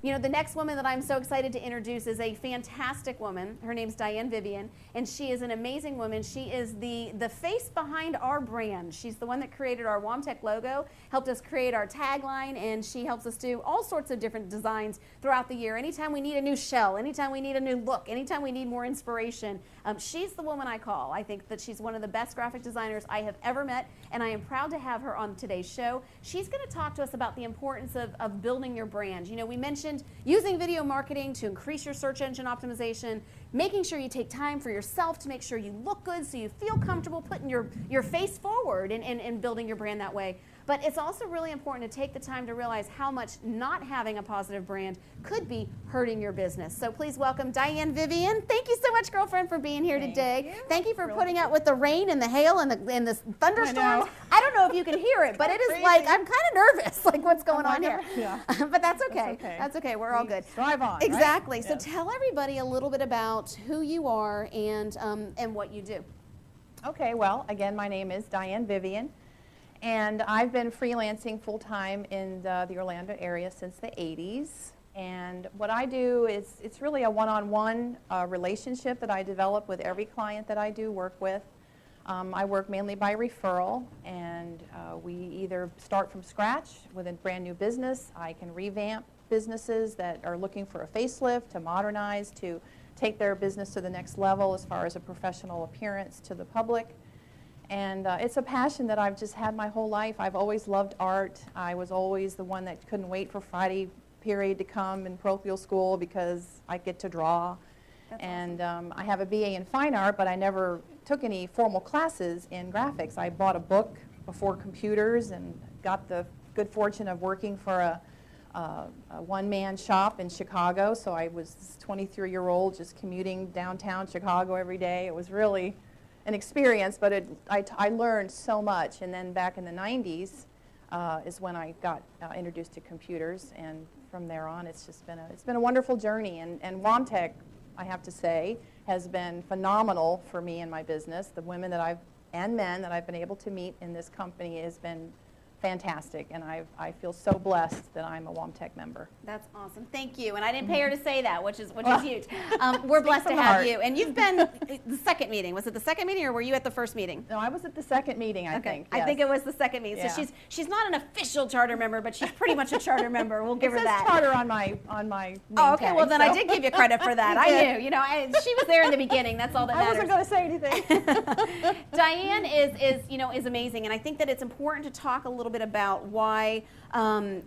You know, the next woman that I'm so excited to introduce is a fantastic woman. Her name's Diane Vivian, and she is an amazing woman. She is the face behind our brand. She's the one that created our WOAMTEC logo, helped us create our tagline, and she helps us do all sorts of different designs throughout the year. Anytime we need a new shell, anytime we need a new look, anytime we need more inspiration, she's the woman I call. I think that she's one of the best graphic designers I have ever met, and I am proud to have her on today's show. She's going to talk to us about the importance of building your brand. You know, we mentioned using video marketing to increase your search engine optimization, making sure you take time for yourself to make sure you look good so you feel comfortable putting your face forward and building your brand that way. But it's also really important to take the time to realize how much not having a positive brand could be hurting your business. So please welcome Diane Vivian. Thank you so much, girlfriend, for being here today. Thank you for putting up with the rain and the hail and the thunderstorms. I don't know if you can hear it, but it is like, I'm kind of nervous, like what's going on here. Yeah. But that's okay. That's okay. We're all good. Drive on. Exactly. Right? So tell everybody a little bit about who you are and what you do. Okay, well, again, my name is Diane Vivian. And I've been freelancing full-time in the Orlando area since the 80s. And what I do is, it's really a one-on-one relationship that I develop with every client that I do work with. I work mainly by referral, and we either start from scratch with a brand new business. I can revamp businesses that are looking for a facelift, to modernize, to take their business to the next level as far as a professional appearance to the public. And it's a passion that I've just had my whole life. I've always loved art. I was always the one that couldn't wait for Friday period to come in parochial school because I get to draw. That's awesome. I have a BA in fine art, but I never took any formal classes in graphics. I bought a book before computers and got the good fortune of working for a one-man shop in Chicago. So I was this 23-year-old just commuting downtown Chicago every day. It was really an experience, but I learned so much. And then back in the 90s is when I got introduced to computers, and from there on it's been a wonderful journey. And WOAMTEC, I have to say, has been phenomenal for me and my business. The women and men that I've been able to meet in this company has been fantastic, and I feel so blessed that I'm a WOAMTEC member. That's awesome. Thank you. And I didn't pay her to say that, which is huge. We're blessed to have you. And you've been the second meeting. Was it the second meeting, or were you at the first meeting? No, I was at the second meeting, I think. Yes. I think it was the second meeting. Yeah. So she's not an official charter member, but she's pretty much a charter member. We'll give her that. It says charter on my name okay. tag, Well, then I did give you credit for that. I knew. You know, she was there in the beginning. That's all that matters. I wasn't going to say anything. Diane is amazing, and I think that it's important to talk a little bit about why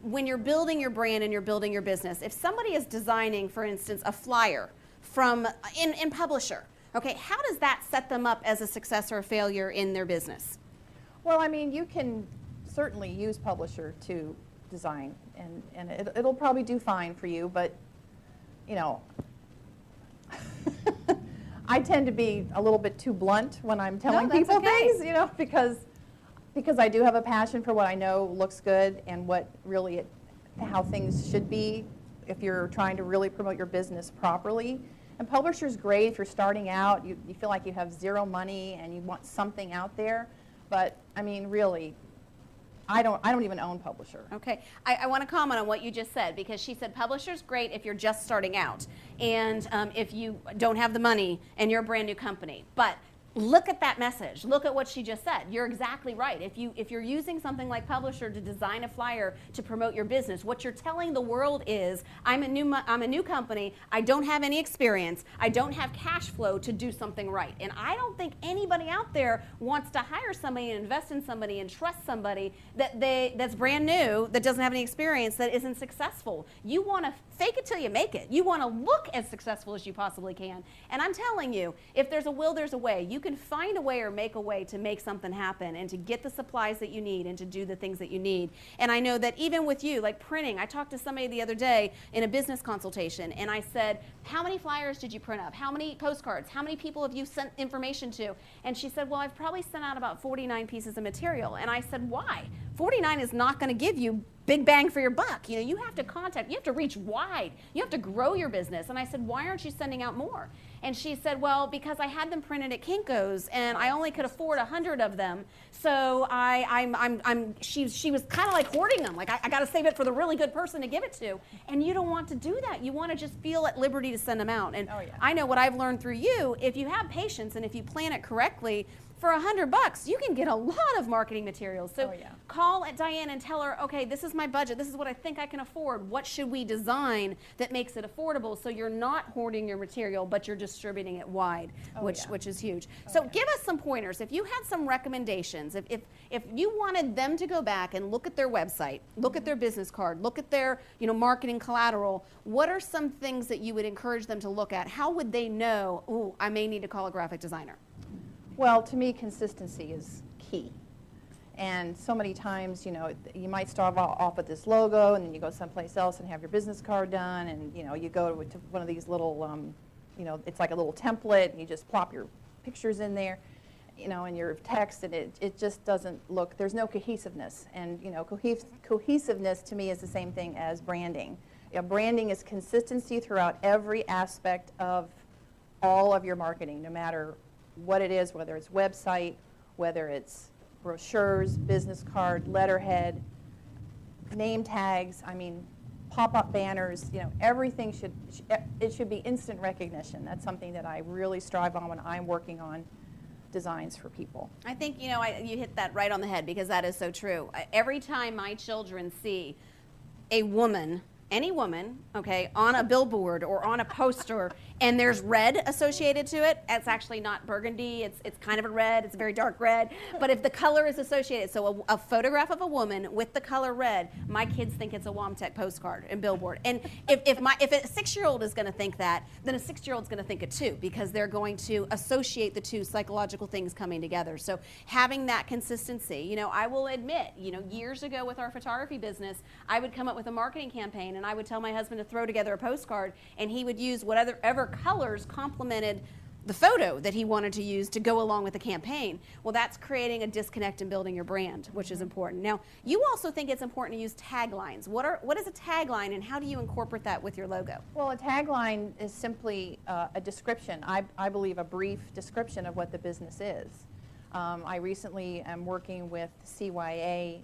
when you're building your brand and you're building your business, if somebody is designing, for instance, a flyer from in Publisher, okay, how does that set them up as a success or a failure in their business? Well, I mean, you can certainly use Publisher to design, and it'll probably do fine for you, but, you know, I tend to be a little bit too blunt when I'm telling people things, you know, because I do have a passion for what I know looks good and what really how things should be if you're trying to really promote your business properly. And Publisher's great if you're starting out, you feel like you have zero money and you want something out there. But I mean, really, I don't even own Publisher. Okay, I want to comment on what you just said, because she said Publisher's great if you're just starting out and if you don't have the money and you're a brand new company. But look at that message. Look at what she just said. You're exactly right. If you're using something like Publisher to design a flyer to promote your business, what you're telling the world is, I'm a new company. I don't have any experience. I don't have cash flow to do something right. And I don't think anybody out there wants to hire somebody and invest in somebody and trust somebody that's brand new, that doesn't have any experience, that isn't successful. You want to fake it till you make it. You want to look as successful as you possibly can. And I'm telling you, if there's a will, there's a way. You can find a way or make a way to make something happen and to get the supplies that you need and to do the things that you need. And I know that even with you, like printing, I talked to somebody the other day in a business consultation, and I said, how many flyers did you print up? How many postcards? How many people have you sent information to? And she said, well, I've probably sent out about 49 pieces of material. And I said, why? $49 is not going to give you big bang for your buck. You know, you have to contact, you have to reach wide, you have to grow your business. And I said, why aren't you sending out more? And she said, well, because I had them printed at Kinko's and I only could afford 100 of them. So she was kind of like hoarding them. Like, I got to save it for the really good person to give it to. And you don't want to do that. You want to just feel at liberty to send them out. And I know what I've learned through you, if you have patience and if you plan it correctly, for $100, you can get a lot of marketing materials. So call at Diane and tell her, okay, this is my budget. This is what I think I can afford. What should we design that makes it affordable so you're not hoarding your material, but you're distributing it wide, which is huge. So give us some pointers. If you had some recommendations, if you wanted them to go back and look at their website, look at their business card, look at their marketing collateral, what are some things that you would encourage them to look at? How would they know, ooh, I may need to call a graphic designer? Well, to me, consistency is key. And so many times, you might start off with this logo, and then you go someplace else and have your business card done, and you go to one of these little, it's like a little template, and you just plop your pictures in there, and your text, and it just doesn't look. There's no cohesiveness, and cohesiveness to me is the same thing as branding. Branding is consistency throughout every aspect of all of your marketing, no matter what it is, whether it's website, whether it's brochures, business card, letterhead, name tags, pop-up banners, everything should be instant recognition. That's something that I really strive on when I'm working on designs for people. I think, you hit that right on the head, because that is so true. Every time my children see a woman, any woman, okay, on a billboard or on a poster, and there's red associated to it, it's actually not burgundy, it's kind of a red, it's a very dark red, but if the color is associated, so a photograph of a woman with the color red, my kids think it's a WOAMTEC postcard and billboard. And if a 6-year-old is going to think that, then a 6-year-old is going to think it too, because they're going to associate the two psychological things coming together. So having that consistency, I will admit, years ago with our photography business, I would come up with a marketing campaign and I would tell my husband to throw together a postcard, and he would use whatever colors complemented the photo that he wanted to use to go along with the campaign. Well, that's creating a disconnect and building your brand, which is important. Now, you also think it's important to use taglines. What is a tagline, and how do you incorporate that with your logo? Well, a tagline is simply a description, I believe a brief description of what the business is. I recently am working with CYA.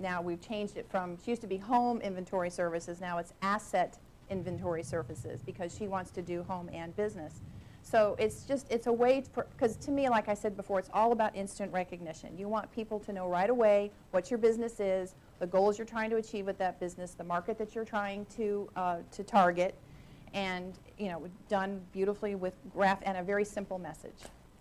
Now we've changed it from, she used to be home inventory services, now it's asset inventory services, because she wants to do home and business. So it's a way, because to me, like I said before, it's all about instant recognition. You want people to know right away what your business is, the goals you're trying to achieve with that business, the market that you're trying to target, and done beautifully with graph and a very simple message.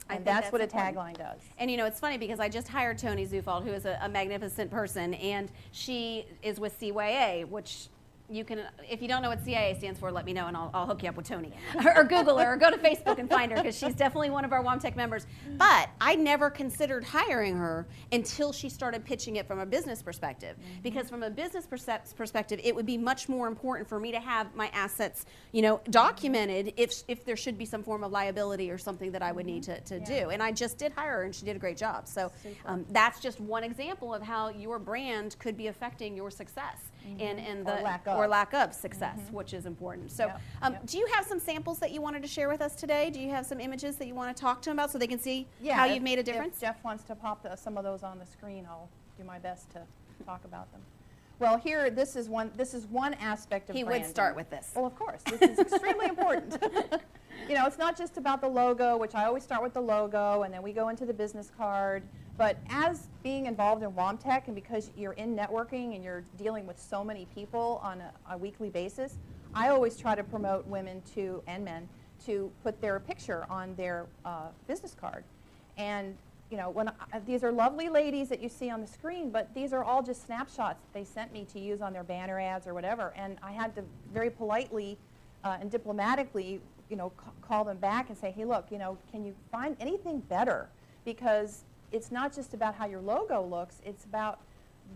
And that's what a tagline does. And it's funny, because I just hired Toni Zufald, who is a magnificent person, and she is with CYA, which you can, if you don't know what CIA stands for, let me know and I'll hook you up with Toni. Or Google her, or go to Facebook and find her, because she's definitely one of our WOAMTEC members. But I never considered hiring her until she started pitching it from a business perspective. Because from a business perspective, it would be much more important for me to have my assets, documented if there should be some form of liability or something that I would need to do. And I just did hire her, and she did a great job. So that's just one example of how your brand could be affecting your success and the lack of success, which is important. So do you have some samples that you wanted to share with us today? Do you have some images that you want to talk to them about so they can see how you've made a difference? If Jeff wants to pop some of those on the screen, I'll do my best to talk about them. Well, here, this is one aspect of branding. He would start with this. Well, of course. This is extremely important. It's not just about the logo, which I always start with the logo, and then we go into the business card. But as being involved in WOAMTEC, and because you're in networking and you're dealing with so many people on a weekly basis, I always try to promote women and men to put their picture on their business card. And these are lovely ladies that you see on the screen, but these are all just snapshots that they sent me to use on their banner ads or whatever. And I had to very politely and diplomatically, call them back and say, hey, look, can you find anything better? Because it's not just about how your logo looks, it's about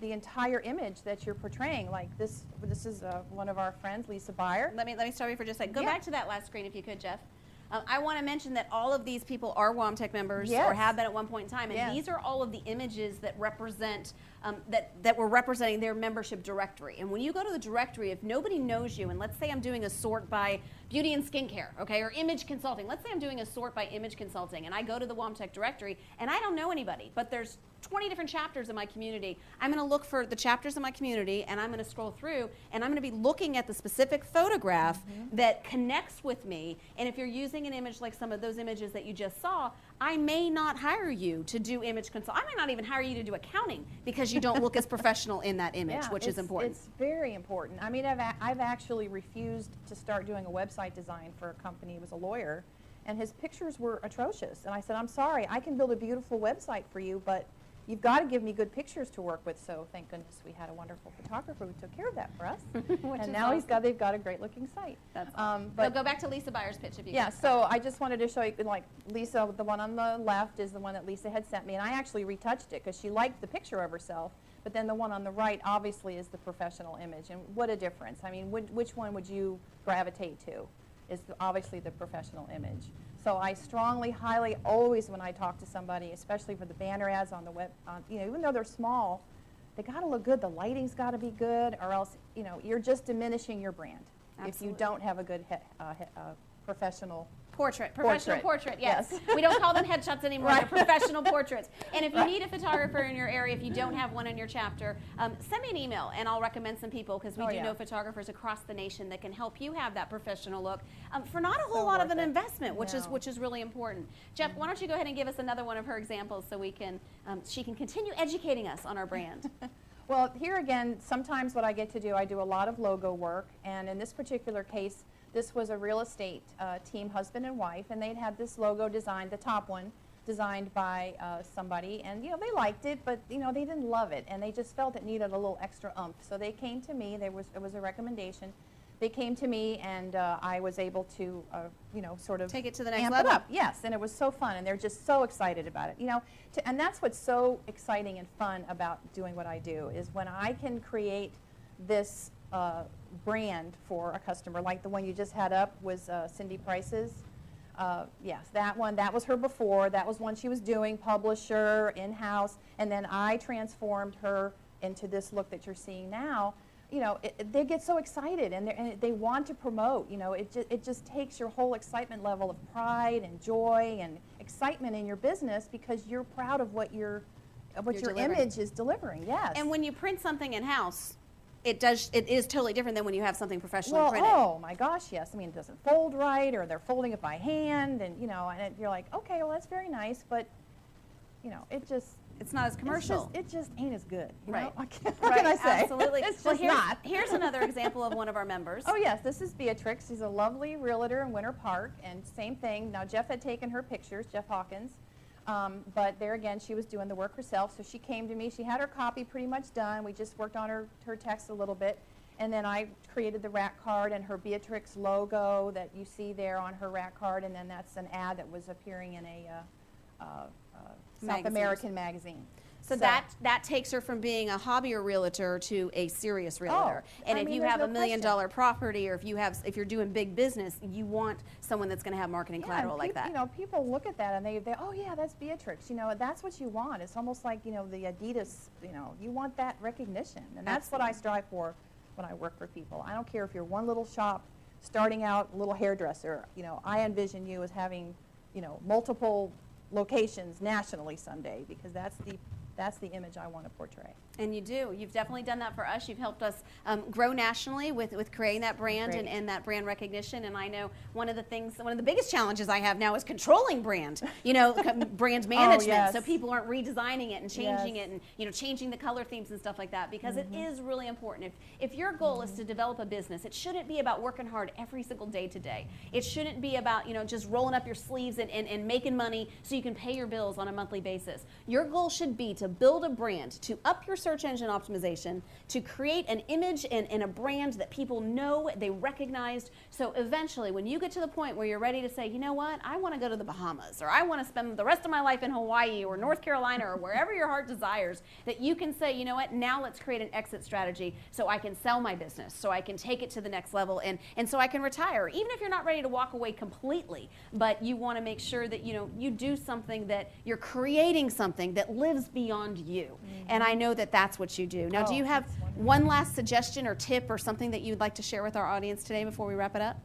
the entire image that you're portraying. Like this is one of our friends, Lisa Beyer. Let me stop you for just a second. Go back to that last screen if you could, Jeff. I want to mention that all of these people are WOAMTEC members or have been at one point in time, and these are all of the images that represent that were representing their membership directory. And when you go to the directory, if nobody knows you, and let's say I'm doing a sort by beauty and skincare, okay, or image consulting. Let's say I'm doing a sort by image consulting, and I go to the WOAMTEC directory, and I don't know anybody, but there's 20 different chapters in my community. I'm going to look for the chapters in my community, and I'm going to scroll through, and I'm going to be looking at the specific photograph that connects with me. And if you're using an image like some of those images that you just saw, I may not hire you to do image consult. I may not even hire you to do accounting because you don't look as professional in that image, which is important. It's very important. I mean, I've actually refused to start doing a website design for a company. He was a lawyer, and his pictures were atrocious. And I said, I'm sorry, I can build a beautiful website for you, but you've got to give me good pictures to work with. So thank goodness we had a wonderful photographer who took care of that for us. And now awesome. they've got a great looking site. That's awesome. But go back to Lisa Byers' pitch if you yeah, can. so I just wanted to show you, like Lisa, the one on the left is the one that Lisa had sent me, and I actually retouched it because she liked the picture of herself, but then the one on the right obviously is the professional image, and what a difference. I mean, which one would you gravitate to? Is obviously the professional image. So I strongly, highly, always when I talk to somebody, especially for the banner ads on the web, even though they're small, they got to look good. The lighting's got to be good, or else, you're just diminishing your brand. Absolutely. If you don't have a good professional Professional portrait, yes. We don't call them headshots anymore. They're professional portraits. And if you need a photographer in your area, if you don't have one in your chapter, send me an email and I'll recommend some people because we do know photographers across the nation that can help you have that professional look for not a whole lot of an investment, which is really important. Jeff, why don't you go ahead and give us another one of her examples so we can she can continue educating us on our brand. Well, here again, sometimes what I get to do, I do a lot of logo work, and in this particular case, this was a real estate team, husband and wife, and they'd had this logo designed, the top one, designed by somebody, and they liked it, but they didn't love it, and they just felt it needed a little extra oomph. So they came to me. It was a recommendation. They came to me, and I was able to, sort of take it to the next amp level. it up. Yes, and it was so fun, and they're just so excited about it. And that's what's so exciting and fun about doing what I do is when I can create this brand for a customer, like the one you just had up was Cindy Price's. Yes, that one, that was her before. That was one she was doing, publisher, in-house, and then I transformed her into this look that you're seeing now. They get so excited and they want to promote. It just takes your whole excitement level of pride and joy and excitement in your business because you're proud of what your image is delivering. Yes. And when you print something in-house, it is totally different than when you have something professionally printed. Oh my gosh, yes. I mean, it doesn't fold right, or they're folding it by hand, and you're like, okay, well that's very nice, but it's not as commercial. It just ain't as good. Right. What can I say? Absolutely. It's well, just not. Here's another example of one of our members. Oh yes, this is Beatrix. She's a lovely realtor in Winter Park, and same thing. Now Jeff had taken her pictures, Jeff Hawkins, but there again, she was doing the work herself. So she came to me. She had her copy pretty much done. We just worked on her text a little bit, and then I created the rack card and her Beatrix logo that you see there on her rack card, and then that's an ad that was appearing in a South American magazine. So that takes her from being a hobby or realtor to a serious realtor. And if you have $1 million property, or if you're doing big business, you want someone that's going to have marketing collateral like that. People look at that and they oh yeah, that's Beatrix. That's what you want. It's almost like the Adidas. You want that recognition, and that's what I strive for when I work for people. I don't care if you're one little shop starting out, little hairdresser. I envision you as having multiple locations nationally someday, because that's the image I want to portray. And you do. You've definitely done that for us. You've helped us grow nationally with creating that brand and that brand recognition. And I know one of the biggest challenges I have now is controlling brand, brand management. Yes. So people aren't redesigning it and changing it and, changing the color themes and stuff like that, because it is really important. If your goal is to develop a business, it shouldn't be about working hard every single day to day. It shouldn't be about, just rolling up your sleeves and making money so you can pay your bills on a monthly basis. Your goal should be to build a brand, to up your search engine optimization, to create an image and a brand that people know, they recognize. So eventually, when you get to the point where you're ready to say, you know what, I want to go to the Bahamas, or I want to spend the rest of my life in Hawaii or North Carolina or wherever your heart desires, that you can say, you know what, now let's create an exit strategy so I can sell my business, so I can take it to the next level, and so I can retire. Even if you're not ready to walk away completely, but you want to make sure that you do something, that you're creating something that lives beyond beyond you. And I know that that's what you do. Now, do Oh, you have that's wonderful. one last suggestion or tip or something that you'd like to share with our audience today before we wrap it up?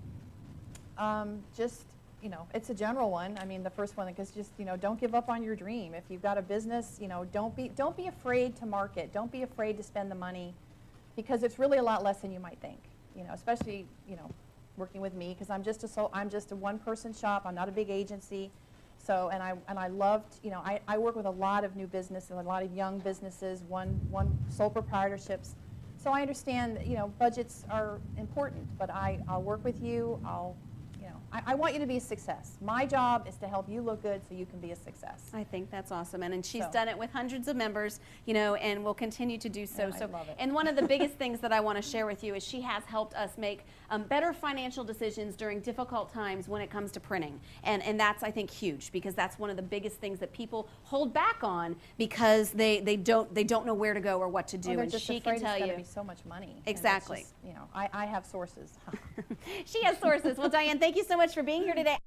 Just, you know, it's a general one. I mean, the first one is just, you know, don't give up on your dream. If you've got a business, you know, don't be afraid to market. Don't be afraid to spend the money, because it's really a lot less than you might think. You know, especially, you know, working with me, because I'm just a one-person shop. I'm not a big agency. So, and I loved, you know, I work with a lot of new businesses, a lot of young businesses, one sole proprietorships. So I understand that, you know, budgets are important, but I'll work with you. I want you to be a success. My job is to help you look good so you can be a success. I think that's awesome, and she's So. done it with hundreds of members, you know, and will continue to do so. Yeah, I love it. And one of the biggest things that I want to share with you is she has helped us make better financial decisions during difficult times when it comes to printing, and that's, I think, huge, because that's one of the biggest things that people hold back on because they don't know where to go or what to do. Well, they're and just she afraid can tell it's you going to be so much money. And it's exactly. just, you know, I have sources. She has sources. Well, Diane, thank you so much for being here today.